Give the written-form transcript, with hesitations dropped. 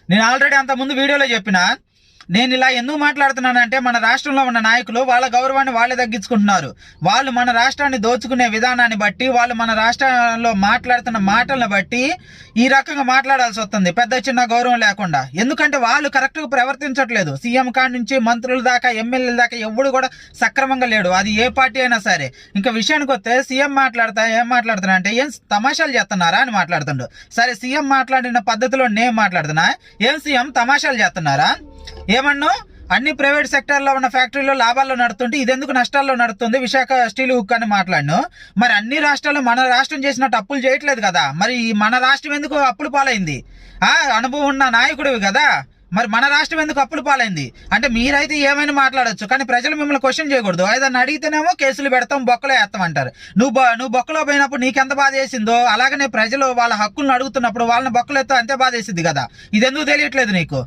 నేను ఆల్రెడీ అంత ముందు వీడియోలో చెప్పిన, నేను ఇలా ఎందుకు మాట్లాడుతున్నానంటే మన రాష్ట్రంలో ఉన్న నాయకులు వాళ్ళ గౌరవాన్ని వాళ్ళే తగ్గించుకుంటున్నారు. వాళ్ళు మన రాష్ట్రాన్ని దోచుకునే విధానాన్ని బట్టి, వాళ్ళు మన రాష్ట్రంలో మాట్లాడుతున్న మాటలను బట్టి ఈ రకంగా మాట్లాడాల్సి వస్తుంది, పెద్ద చిన్న గౌరవం లేకుండా. ఎందుకంటే వాళ్ళు కరెక్ట్గా ప్రవర్తించట్లేదు. సీఎం కాడి నుంచి మంత్రుల దాకా, ఎమ్మెల్యేల దాకా ఎవడు కూడా సక్రమంగా లేడు, అది ఏ పార్టీ అయినా సరే. ఇంకా విషయానికి వస్తే సీఎం ఏం మాట్లాడుతున్నా అంటే, ఏం తమాషాలు చేస్తున్నారా అని మాట్లాడుతుండు. సరే, సీఎం మాట్లాడిన పద్ధతిలో నేను మాట్లాడుతున్నా, ఏం సీఎం తమాషాలు చేస్తున్నారా? ఏమన్నా అన్ని ప్రైవేట్ సెక్టార్లో ఉన్న ఫ్యాక్టరీలో లాభాల్లో నడుతుంటే ఇదెందుకు నష్టాల్లో నడుస్తుంది, విశాఖ స్టీల్ హుక్ అని మాట్లాడిను. మరి అన్ని రాష్ట్రాల్లో మన రాష్ట్రం చేసినట్టు అప్పులు చేయట్లేదు కదా, మరి మన రాష్ట్రం ఎందుకు అప్పులు పాలైంది? అనుభవం ఉన్న నాయకుడివి కదా, మరి మన రాష్ట్రం ఎందుకు అప్పులు పాలైంది? అంటే మీరైతే ఏమైనా మాట్లాడొచ్చు, కానీ ప్రజలు మిమ్మల్ని క్వశ్చన్ చేయకూడదు. ఏదన్నా అడిగితేనేమో కేసులు పెడతాం, బొక్కలో వేస్తాం అంటారు. నువ్వు బొక్కలో పోయినప్పుడు నీకెంత బాధ వేసిందో, అలాగనే ప్రజలు వాళ్ళ హక్కులను అడుగుతున్నప్పుడు వాళ్ళని బొక్కలు ఎత్తా అంతే బాధ వేసింది కదా. ఇది ఎందుకు తెలియట్లేదు నీకు?